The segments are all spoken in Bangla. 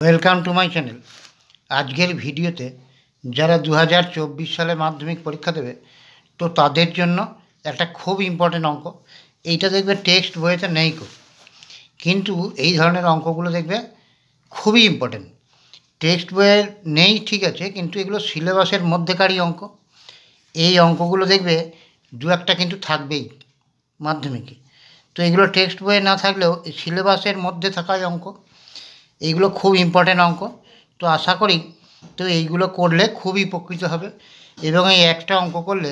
Welcome to my channel. আজকের ভিডিওতে যারা 2024 সালে মাধ্যমিক পরীক্ষা দেবে তো তাদের জন্য একটা খুব ইম্পর্টেন্ট অঙ্ক। এইটা দেখবে টেক্সট বইতে নেই কিন্তু এই ধরনের অঙ্কগুলো দেখবে খুবই ইম্পর্টেন্ট। টেক্সট বইয়ে নেই ঠিক আছে, কিন্তু এগুলো সিলেবাসের মধ্যেকারই অঙ্ক। এই অঙ্কগুলো দেখবে দু একটা কিন্তু থাকবেই মাধ্যমিকে। তো এগুলো টেক্সট বইয়ে না থাকলেও সিলেবাসের মধ্যে থাকাই অঙ্ক। এইগুলো খুব ইম্পর্টেন্ট অঙ্ক। তো আশা করি তো এইগুলো করলে খুবই উপকৃত হবে, এবং এই একটা অঙ্ক করলে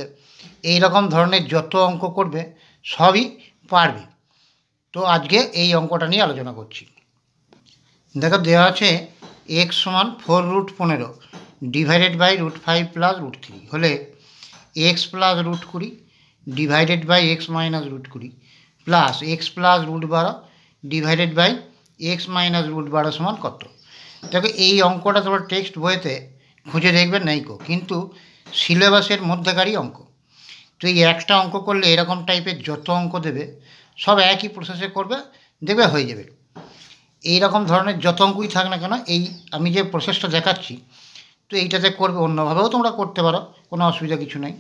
এই রকম ধরনের যত অঙ্ক করবে সবই পারবে। তো আজকে এই অঙ্কটা নিয়ে আলোচনা করছি। দেখো, দেওয়া আছে এক্স সমান 4√15 ডিভাইডেড বাই √5 প্লাস √3 হলে X plus √20 divided by X minus √20 plus X plus √12 divided by X minus √12 সমান কত। দেখো, এই অঙ্কটা তোমার টেক্সট বইতে খুঁজে দেখবেন নেই কিন্তু সিলেবাসের মধ্যেকারই অঙ্ক। তো এই একটা অঙ্ক করলে এরকম টাইপের যত অঙ্ক দেবে সব একই প্রসেসে করবে, দেখবে হয়ে যাবে। এই রকম ধরনের যত অঙ্কই থাক না কেন, এই আমি যে প্রসেসটা দেখাচ্ছি তো এইটাতে করবে, অন্যভাবেও তোমরা করতে পারো, কোনো অসুবিধা কিছু নেই।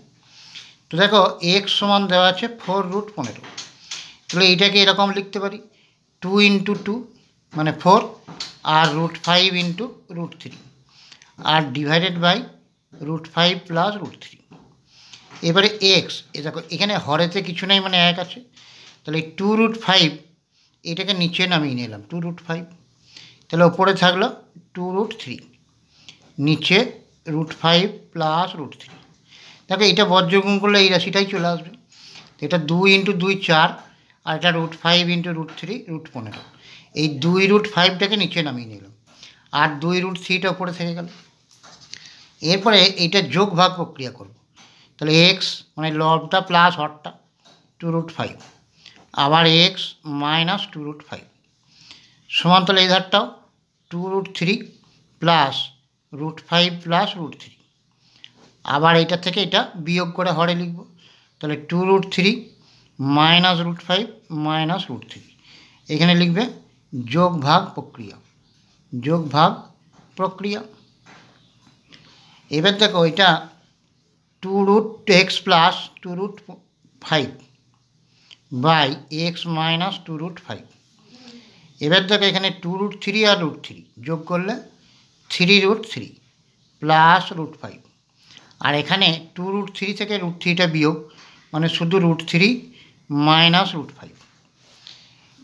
তো দেখো, এক্স সমান দেওয়া আছে 4√15, তাহলে এইটাকে এরকম লিখতে পারি 2 × 2 মানে 4 আর √5 × √3 আর ডিভাইডেড বাই √5 প্লাস √3। এবারে এক্স, এ দেখো এখানে হরেতে কিছু নেই মানে এক আছে, তাহলে 2√5 এটাকে নিচে নামিয়ে নিলাম 2√5, তাহলে ওপরে থাকলো 2√3, নিচে √5 প্লাস √3। দেখো এটা বজ্রগুণ করলে এই রাশিটাই চলে আসবে। এটা 2 × 2 4 আর এটা √5 × √3 √15। এই 2√5টাকে নিচে নামিয়ে নিলাম আর 2√3টা ওপরে থেকে গেল। এরপরে এইটা যোগ ভাগ প্রক্রিয়া করব, তাহলে এক্স মানে লবটা প্লাস হরটা 2√5 আবার এক্স মাইনাস 2√5 সমান, তাহলে এই ধারটাও 2√3 প্লাস √5 প্লাস √3 আবার এইটা থেকে এটা বিয়োগ করে হরে লিখব, তাহলে 2√3 মাইনাস √5 মাইনাস √3। এখানে লিখবে যোগ ভাগ প্রক্রিয়া, যোগ ভাগ প্রক্রিয়া। এবার দেখো এটা 2√x plus 2√5 by X minus 2√5। এবার দেখো এখানে 2√3 আর √3 যোগ করলে 3√3 প্লাস √5 আর এখানে 2√3 থেকে √3টা বিয়োগ মানে শুধু √3 মাইনাস √5।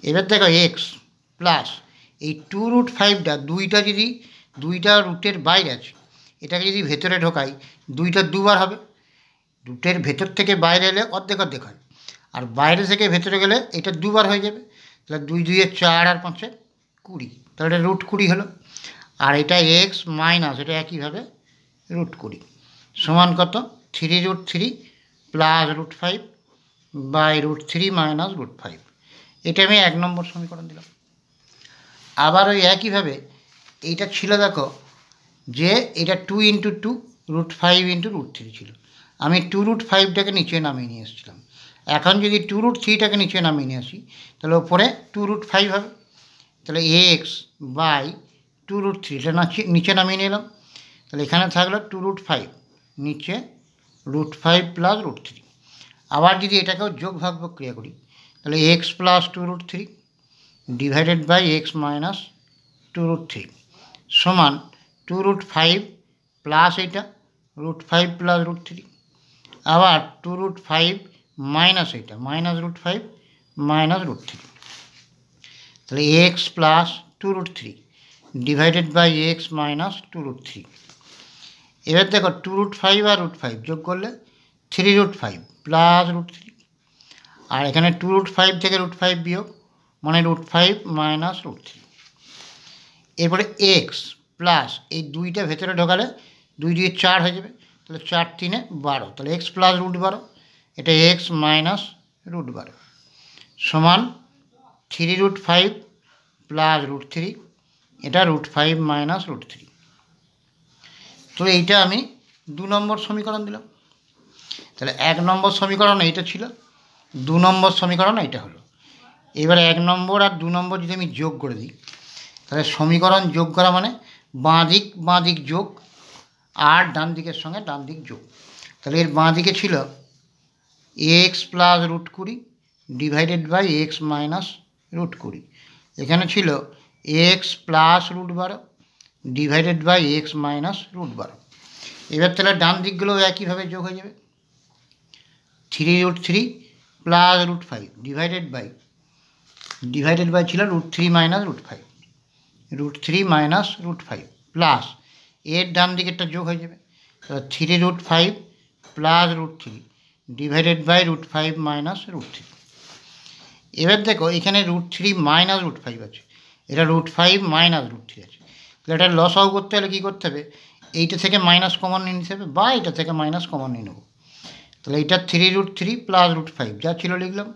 এবার দেখো এক্স প্লাস এই 2√5টা দুইটা রুটের বাইরে আছে, এটাকে যদি ভেতরে ঢোকাই দুইটা দুবার হবে। রুটের ভেতর থেকে বাইরে এলে অর্ধেক অর্ধেক হয়, আর বাইরে থেকে ভেতরে গেলে এটা দুবার হয়ে যাবে। তাহলে 2 2 4 আর 5 20, তাহলে এটা √20 হলো। আর এটা এক্স মাইনাস এটা একইভাবে √20 সমান কত 3√3 প্লাস √5 বাই √3 মাইনাস √5। এটা আমি 1 নম্বর সমীকরণ দিলাম। আবার ওই একইভাবে এইটা ছিল, দেখো যে এটা 2 × 2 √5 × √3 ছিল, আমি 2√5টাকে নিচে নামিয়ে নিয়ে এসেছিলাম। এখন যদি 2√3টাকে নিচে নামিয়ে নিয়ে আসি তাহলে ওপরে 2√5 হবে, তাহলে এক্স বাই 2√3 এটা নিচে নামিয়ে নিলাম, তাহলে এখানে থাকলো 2√5 নিচে √5 প্লাস √3। আবার যদি এটাকেও যোগ ভাগ প্রক্রিয়া করি তাহলে X plus 2√3 divided by X minus 2√3 সমান 2√5 প্লাস এটা √5 প্লাস √3 আবার 2√5 মাইনাস এটা মাইনাস √5 মাইনাস √3। তাহলে X plus 2√3 divided by X minus 2√3। এবার দেখো 2√5 আর √5 যোগ করলে 3√5 প্লাস √3 আর এখানে 2√5 থেকে √5 বিয়োগ মানে √5 মাইনাস √3। এরপরে এক্স প্লাস এই দুইটা ভেতরে ঢোকালে 2 2 4 হয়ে যাবে, তাহলে 4 3 12, তাহলে এক্স প্লাস √12 এটা এক্স মাইনাস √12 সমান 3√5 প্লাস √3 এটা √5 মাইনাস √3। তো এইটা আমি 2 নম্বর সমীকরণ দিলাম। তাহলে 1 নম্বর সমীকরণ এইটা ছিল, 2 নম্বর সমীকরণ এইটা হলো। এবার 1 নম্বর আর 2 নম্বর যদি আমি যোগ করে দিই তাহলে সমীকরণ যোগ করা মানে বাঁ দিক যোগ আর ডান দিকের সঙ্গে ডান দিক যোগ। তাহলে এর বাঁ দিকে ছিল X plus root 20 divided by X minus root 20। এখানে ছিল X plus root 12 divided by X minus root 12। এবার তাহলে ডান দিকগুলো একইভাবে যোগ হয়ে যাবে। 3√3 প্লাস রুট 5 ডিভাইডেড বাই ছিল √3 মাইনাস √5 √3 মাইনাস √5 প্লাস এর ডান দিকেরটা যোগ হয়ে যাবে। 3√5 প্লাস √3 ডিভাইডেড বাই √5 মাইনাস √3। এবার দেখো এখানে √3 মাইনাস √5 আছে, এটা √5 মাইনাস √3 আছে। তাহলে এটা লসাগু করতে হলে কী করতে হবে, এইটা থেকে মাইনাস কমন নিয়ে নিতে হবে বা এটা থেকে মাইনাস কমন নিয়ে নেব। তাহলে এটা 3√3 প্লাস √5 যা ছিল লিখলাম,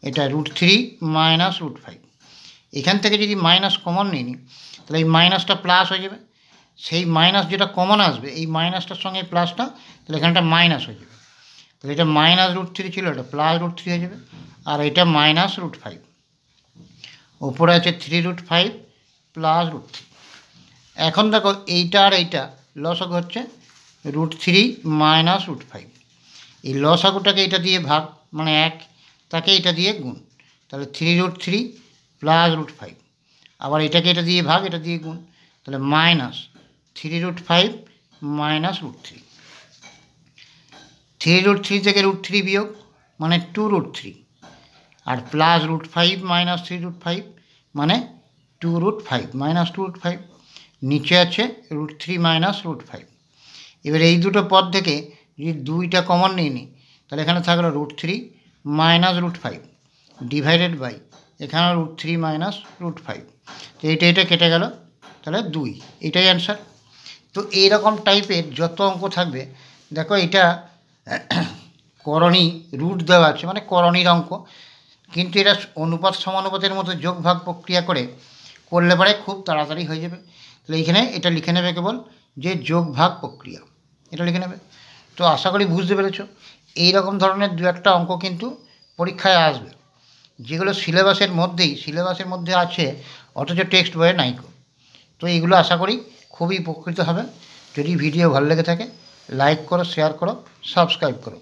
এটা √3 মাইনাস √5। এখান থেকে যদি মাইনাস কমন নিয়ে নিই তাহলে এই মাইনাসটা প্লাস হয়ে যাবে, সেই মাইনাস যেটা কমন আসবে এই মাইনাসটার সঙ্গে প্লাসটা, তাহলে এখানটা মাইনাস হয়ে যাবে। তাহলে এটা মাইনাস √3 ছিল, এটা প্লাস √3 হয়ে যাবে, আর এটা মাইনাস √5। ওপরে আছে 3√5 প্লাস √3। এখন দেখো এইটা আর এইটা লসাগু হচ্ছে √3 মাইনাস √5। এই লসাগুটাকে এটা দিয়ে ভাগ মানে 1, তাকে এটা দিয়ে গুণ, তাহলে 3√3 প্লাস √5। আবার এটাকে এটা দিয়ে ভাগ, এটা দিয়ে গুণ, তাহলে মাইনাস 3√5 মাইনাস √3। 3√3 থেকে √3 বিয়োগ মানে 2√3, আর প্লাস √5 মাইনাস 3√5 মানে 2√5 মাইনাস 2√5। নিচে আছে √3 মাইনাস √5। এবার এই দুটো পদ থেকে যদি 2টা কমন নিয়ে নিই তাহলে এখানে থাকলো √3 মাইনাস √5 ডিভাইডেড বাই এখানে √3 মাইনাস √5। তো এটা কেটে গেল, তাহলে 2, এটাই অ্যান্সার। তো এইরকম টাইপের যত অঙ্ক থাকবে, দেখো এটা করণী রুট দেওয়া আছে মানে করণীর অঙ্ক, কিন্তু এটা অনুপাত সমানুপাতের মতো যোগ ভাগ প্রক্রিয়া করলে পরে খুব তাড়াতাড়ি হয়ে যাবে। তাহলে এইখানে এটা লিখে নেবে কেবল যে যোগ ভাগ প্রক্রিয়া, এটা লিখে নেবে। তো আশা করি বুঝতে পেরেছ। এই রকম ধরনের 2-1টা অঙ্ক কিন্তু পরীক্ষায় আসবে, যেগুলো সিলেবাসের মধ্যে আছে অথচ টেক্সট বইয়ে নাইকো। তো এইগুলো আশা করি খুবই উপকৃত হবে। যদি ভিডিও ভালো লেগে থাকে লাইক করো, শেয়ার করো, সাবস্ক্রাইব করো।